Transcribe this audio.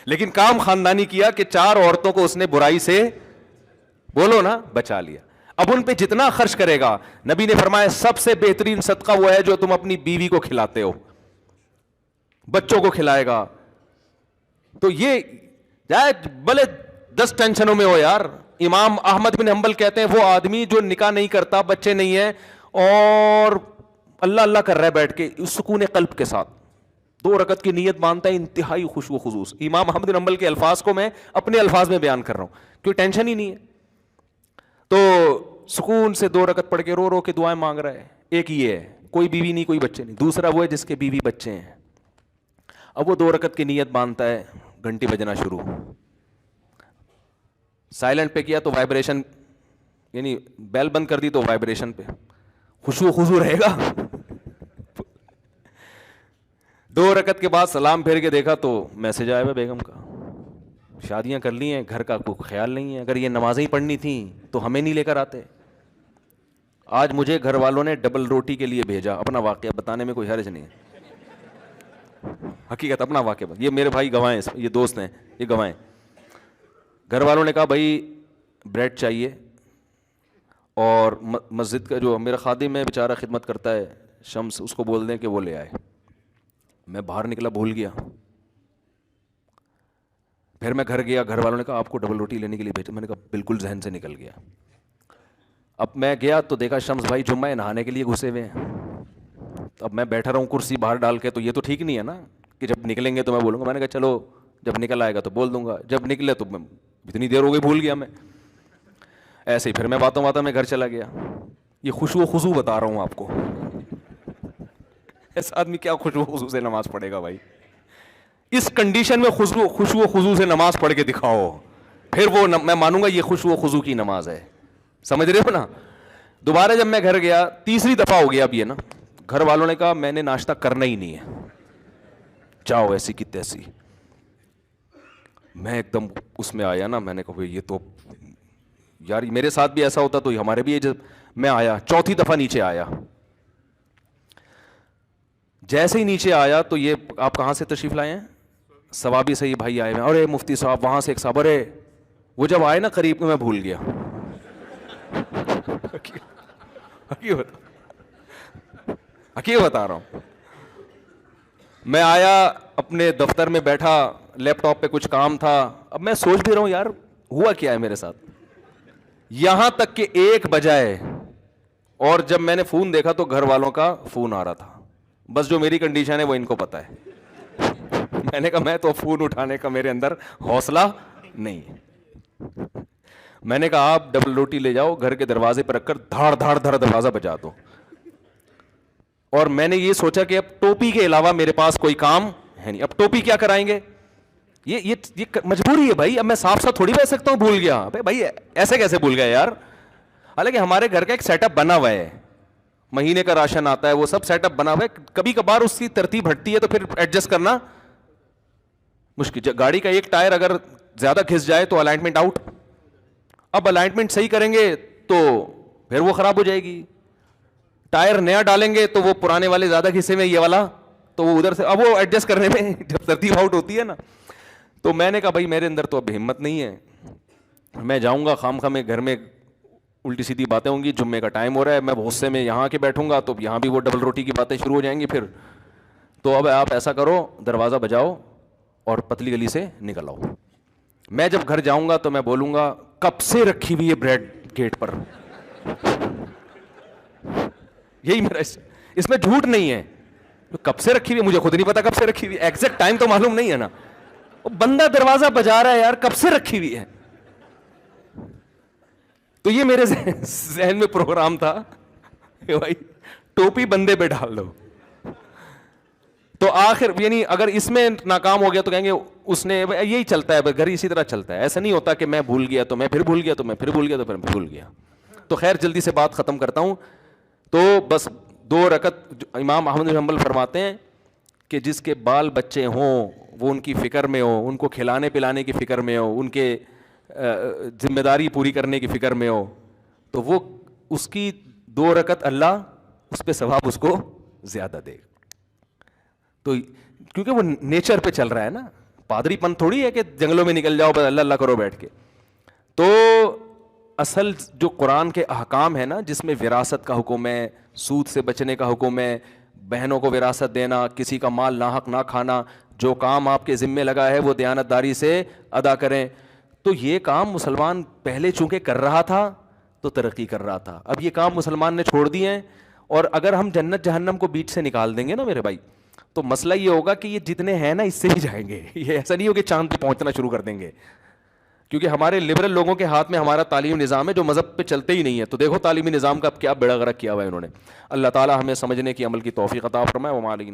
لیکن کام خاندانی کیا کہ 4 عورتوں کو اس نے برائی سے بولو نا بچا لیا. اب ان پہ جتنا خرچ کرے گا, نبی نے فرمایا سب سے بہترین صدقہ وہ ہے جو تم اپنی بیوی کو کھلاتے ہو, بچوں کو کھلائے گا. تو یہ جائے بھلے 10 ٹینشنوں میں ہو یار. امام احمد بن حنبل کہتے ہیں وہ آدمی جو نکاح نہیں کرتا, بچے نہیں ہیں, اور اللہ اللہ کر رہا ہے بیٹھ کے سکون قلب کے ساتھ, 2 رکعت کی نیت مانتا ہے, انتہائی خوشو و خضوص. امام احمد بن حنبل کے الفاظ کو میں اپنے الفاظ میں بیان کر رہا ہوں کیونکہ ٹینشن ہی نہیں ہے. تو سکون سے 2 رکعت پڑھ کے رو رو کے دعائیں مانگ رہا ہے. ایک یہ ہے کوئی بیوی نہیں کوئی بچے نہیں. دوسرا وہ ہے جس کے بیوی بچے ہیں. اب وہ 2 رکعت کی نیت باندھتا ہے, گھنٹی بجنا شروع, سائلنٹ پہ کیا تو وائبریشن, یعنی بیل بند کر دی تو وائبریشن پہ, خوشو و خضو رہے گا. 2 رکعت کے بعد سلام پھیر کے دیکھا تو میسج آیا ہے بیگم کا, شادیاں کر لی ہیں, گھر کا کوئی خیال نہیں ہے. اگر یہ نمازیں ہی پڑھنی تھیں تو ہمیں نہیں لے کر آتے. آج مجھے گھر والوں نے ڈبل روٹی کے لیے بھیجا. اپنا واقعہ بتانے میں کوئی حرج نہیں ہے, حقیقت اپنا واقعہ. یہ میرے بھائی گواہیں, یہ دوست ہیں, یہ گواہیں. گھر والوں نے کہا بھائی بریڈ چاہیے, اور مسجد کا جو میرا خادم ہے بیچارہ خدمت کرتا ہے شمس, اس کو بول دیں کہ وہ لے آئے. میں باہر نکلا بھول گیا. پھر میں گھر گیا, گھر والوں نے کہا آپ کو ڈبل روٹی لینے کے لیے بھیجا. میں نے کہا بالکل ذہن سے نکل گیا. اب میں گیا تو دیکھا شمس بھائی جمعہ نہانے کے لیے گھسے ہوئے ہیں. اب میں بیٹھا رہا ہوں کرسی باہر ڈال کے, تو یہ تو ٹھیک نہیں ہے نا کہ جب نکلیں گے تو میں بولوں گا. میں نے کہا چلو جب نکل آئے گا تو بول دوں گا, جب نکلے تو اتنی دیر ہو گئی بھول گیا میں. ایسے ہی پھر میں باتوں میں گھر چلا گیا. یہ خوشو و خضو بتا رہا ہوں آپ کو. ایسا آدمی کیا خوشو و خضو سے نماز پڑھے گا بھائی؟ اس کنڈیشن میں خوشو و خضو سے نماز پڑھ کے دکھاؤ, پھر وہ میں مانوں گا یہ خوشو و خضو کی نماز ہے. سمجھ رہے ہو نا؟ دوبارہ جب میں گھر گیا, تیسری دفعہ ہو گیا اب یہ نا, گھر والوں نے کہا میں نے ناشتہ کرنا ہی نہیں ہے, جاؤ ایسی کی تیسی. میں ایک دم اس میں آیا نا, میں نے کہا یہ تو یار میرے ساتھ بھی ایسا ہوتا تو ہمارے بھی. جب میں آیا چوتھی دفعہ نیچے آیا, جیسے ہی نیچے آیا تو یہ آپ کہاں سے تشریف لائے ہیں؟ ثوابی سے ہی بھائی آئے ہیں. ارے مفتی صاحب, وہاں سے ایک صاحب, ارے وہ جب آئے نا قریب میں بھول گیا. حقیقت بتا رہا ہوں. میں آیا اپنے دفتر میں بیٹھا, لیپ ٹاپ پہ کچھ کام تھا. اب میں سوچ بھی رہا ہوں یار ہوا کیا ہے میرے ساتھ, یہاں تک کہ 1 بجا ہے, اور جب میں نے فون دیکھا تو گھر والوں کا فون آ رہا تھا. بس جو میری کنڈیشن ہے وہ ان کو پتہ ہے. میں نے کہا میں تو فون اٹھانے کا میرے اندر حوصلہ نہیں. میں نے کہا آپ ڈبل روٹی لے جاؤ, گھر کے دروازے پر رکھ کر دھاڑ دھاڑ دھاڑ دروازہ بجا دو. اور میں نے یہ سوچا کہ اب ٹوپی کے علاوہ میرے پاس کوئی کام ہے نہیں, اب ٹوپی کیا کرائیں گے, یہ مجبوری ہے بھائی. اب میں صاف صاف تھوڑی بہ سکتا ہوں بھول گیا. بھائی ایسے کیسے بھول گیا یار؟ حالانکہ ہمارے گھر کا ایک سیٹ اپ بنا ہوا ہے, مہینے کا راشن آتا ہے, وہ سب سیٹ اپ بنا ہوا ہے. کبھی کبھار اس کی ترتیب ہٹتی ہے تو پھر ایڈجسٹ کرنا مشکل. گاڑی کا ایک ٹائر اگر زیادہ گھس جائے تو الائنمنٹ آؤٹ. اب الائنمنٹ صحیح کریں گے تو پھر وہ خراب ہو جائے گی. ٹائر نیا ڈالیں گے تو وہ پرانے والے زیادہ گھسے میں, یہ والا تو وہ ادھر سے, اب وہ ایڈجسٹ کرنے میں جب ترتیب آؤٹ ہوتی ہے نا. تو میں نے کہا بھائی میرے اندر تو اب ہمت نہیں ہے, میں جاؤں گا خام خواہ میں گھر میں الٹی سیدھی باتیں ہوں گی. جمعے کا ٹائم ہو رہا ہے, میں غصے میں یہاں کے بیٹھوں گا تو یہاں بھی وہ ڈبل روٹی کی باتیں شروع ہو جائیں گی پھر. تو اب آپ ایسا کرو, دروازہ بجاؤ اور پتلی گلی سے نکل آؤ. میں جب گھر جاؤں گا تو میں بولوں گا کب سے رکھی ہوئی ہے بریڈ گیٹ پر. یہی میرا, اس میں جھوٹ نہیں ہے. کب سے رکھی ہوئی مجھے خود نہیں پتا کب سے رکھی ہوئی, ایگزیکٹ ٹائم تو معلوم نہیں ہے نا. بندہ دروازہ بجا رہا ہے یار, کب سے رکھی ہوئی ہے. تو یہ میرے ذہن میں پروگرام تھا کہ بھائی ٹوپی بندے پہ ڈال دو. تو آخر یعنی اگر اس میں ناکام ہو گیا تو کہیں گے اس نے, یہی چلتا ہے گھر اسی طرح چلتا ہے. ایسا نہیں ہوتا کہ میں بھول گیا تو میں پھر بھول گیا تو میں پھر بھول گیا تو پھر بھول گیا. تو خیر جلدی سے بات ختم کرتا ہوں. تو بس 2 رکعت امام احمد بن حنبل فرماتے ہیں کہ جس کے بال بچے ہوں وہ ان کی فکر میں ہو, ان کو کھلانے پلانے کی فکر میں ہو, ان کے ذمہ داری پوری کرنے کی فکر میں ہو, تو وہ اس کی 2 رکعت اللہ اس پہ ثواب اس کو زیادہ دے. تو کیونکہ وہ نیچر پہ چل رہا ہے نا, پادری پن تھوڑی ہے کہ جنگلوں میں نکل جاؤ بس اللہ اللہ کرو بیٹھ کے. تو اصل جو قرآن کے احکام ہے نا, جس میں وراثت کا حکم ہے, سود سے بچنے کا حکم ہے, بہنوں کو وراثت دینا, کسی کا مال ناحق نہ کھانا, جو کام آپ کے ذمے لگا ہے وہ دیانتداری سے ادا کریں. تو یہ کام مسلمان پہلے چونکہ کر رہا تھا تو ترقی کر رہا تھا, اب یہ کام مسلمان نے چھوڑ دیے ہیں. اور اگر ہم جنت جہنم کو بیچ سے نکال دیں گے نا میرے بھائی, تو مسئلہ یہ ہوگا کہ یہ جتنے ہیں نا اس سے ہی جائیں گے. یہ ایسا نہیں ہو کہ چاند پہ پہنچنا شروع کر دیں گے, کیونکہ ہمارے لبرل لوگوں کے ہاتھ میں ہمارا تعلیمی نظام ہے جو مذہب پہ چلتے ہی نہیں ہے. تو دیکھو تعلیمی نظام کا اب کیا بیڑا غرق کیا ہوا ہے انہوں نے. اللہ تعالی ہمیں سمجھنے کی عمل کی توفیق عطا فرمائے. وما علینا